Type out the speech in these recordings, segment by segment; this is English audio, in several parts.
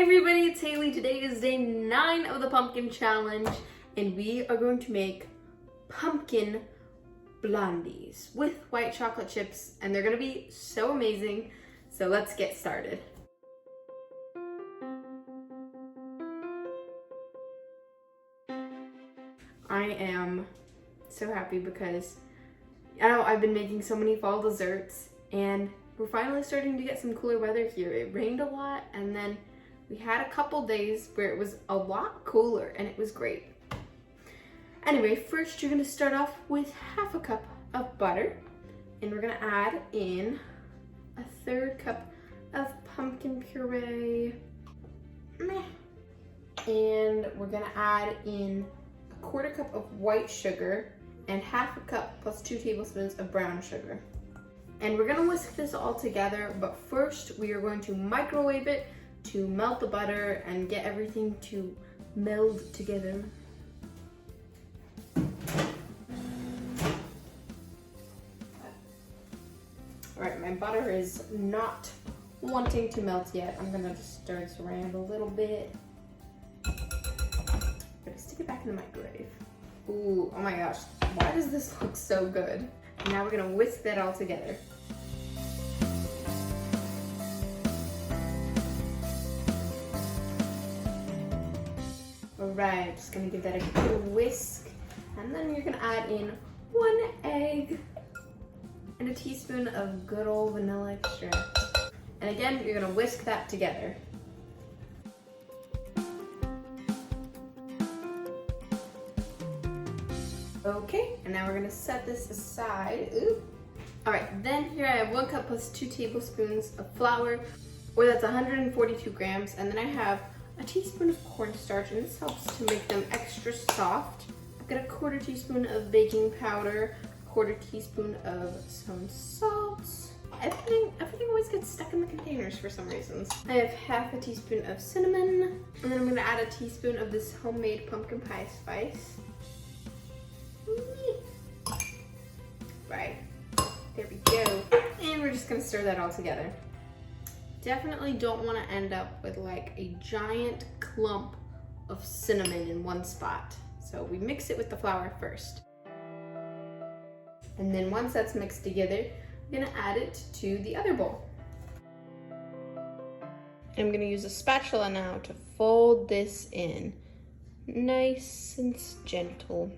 everybody, it's Hailey. Today is day 9 of the pumpkin challenge and we are going to make pumpkin blondies with white chocolate chips and they're gonna be so amazing. So let's get started. I am so happy because I've been making so many fall desserts and we're finally starting to get some cooler weather here. It rained a lot and then we had a couple days where it was a lot cooler and it was great. Anyway, first you're gonna start off with half a cup of butter and we're gonna add in a 1/3 cup of pumpkin puree. And we're gonna add in a 1/4 cup of white sugar and half a cup plus 2 tablespoons of brown sugar. And we're gonna whisk this all together, but first we are going to microwave it to melt the butter and get everything to meld together. All right, my butter is not wanting to melt yet. I'm gonna just stir this around a little bit. I'm gonna stick it back in the microwave. Ooh, oh my gosh, why does this look so good? And now we're gonna whisk that all together. Alright, just gonna give that a good whisk. And then you're gonna add in 1 egg and a teaspoon of good old vanilla extract. And again, you're gonna whisk that together. Okay, and now we're gonna set this aside. Ooh. All right, then here I have 1 cup plus 2 tablespoons of flour, or that's 142 grams. And then I have a teaspoon of cornstarch, and this helps to make them extra soft. I've got a 1/4 teaspoon of baking powder, 1/4 teaspoon of some salt. Everything always gets stuck in the containers for some reasons. I have half a teaspoon of cinnamon, and then I'm gonna add a teaspoon of this homemade pumpkin pie spice. Right, there we go. And we're just gonna stir that all together. Definitely don't wanna end up with like a giant clump of cinnamon in one spot. So we mix it with the flour first. And then once that's mixed together, I'm gonna add it to the other bowl. I'm gonna use a spatula now to fold this in. Nice and gentle.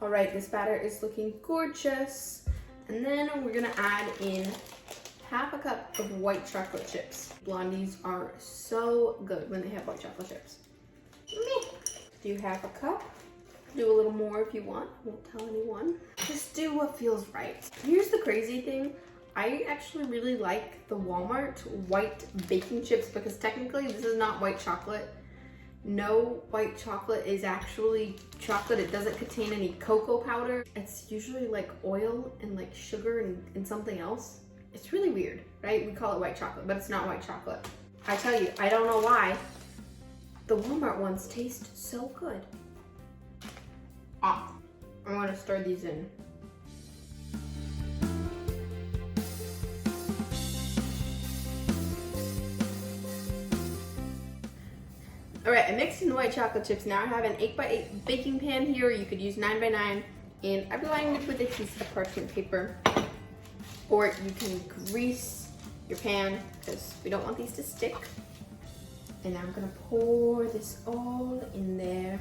All right, this batter is looking gorgeous. And then we're gonna add in half a cup of white chocolate chips. Blondies are so good when they have white chocolate chips. Do half a cup. Do a little more if you want. Won't tell anyone. Just do what feels right. Here's the crazy thing. I actually really like the Walmart white baking chips because technically this is not white chocolate. No, white chocolate is actually chocolate. It doesn't contain any cocoa powder. It's usually like oil and like sugar and something else. It's really weird, right? We call it white chocolate, but it's not white chocolate. I tell you, I don't know why. The Walmart ones taste so good. I'm gonna stir these in. All right, I mixed in the white chocolate chips. Now I have an 8x8 baking pan here. You could use 9x9, and I've lined it with a piece of parchment paper. Or you can grease your pan because we don't want these to stick. And now I'm gonna pour this all in there.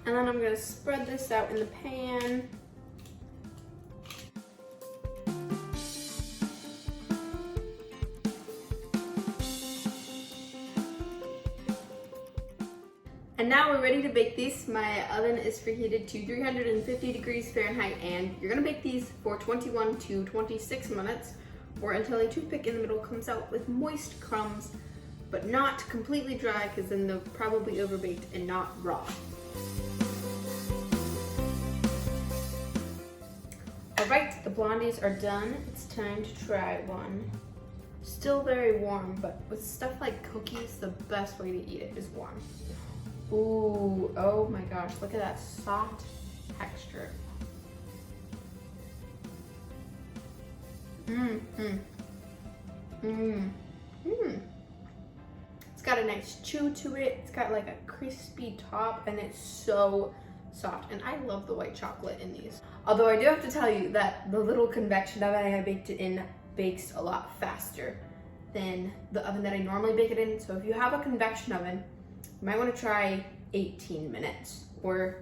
And then I'm gonna spread this out in the pan. And now we're ready to bake these. My oven is preheated to 350 degrees Fahrenheit and you're gonna bake these for 21 to 26 minutes or until a toothpick in the middle comes out with moist crumbs, but not completely dry because then they're probably overbaked and not raw. right, the blondies are done. It's time to try one. Still very warm, but with stuff like cookies, the best way to eat it is warm. Ooh, oh my gosh, look at that soft texture. It's got a nice chew to it. It's got like a crispy top and it's so soft. And I love the white chocolate in these. Although I do have to tell you that the little convection oven I baked it in bakes a lot faster than the oven that I normally bake it in. So if you have a convection oven, you might want to try 18 minutes or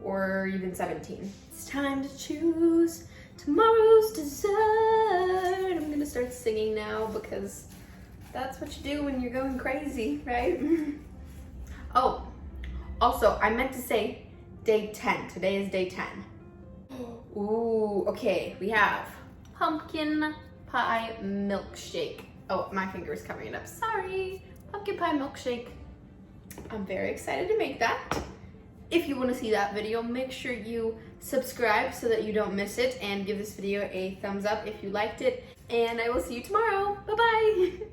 even 17. It's time to choose tomorrow's dessert. I'm gonna start singing now because that's what you do when you're going crazy, right? Oh, also I meant to say day 10. Today is day 10. Ooh, okay, we have pumpkin pie milkshake. Oh, my finger is covering it up, sorry. Pumpkin pie milkshake. I'm very excited to make that. If you want to see that video, make sure you subscribe so that you don't miss it, and give this video a thumbs up if you liked it. And I will see you tomorrow. Bye-bye.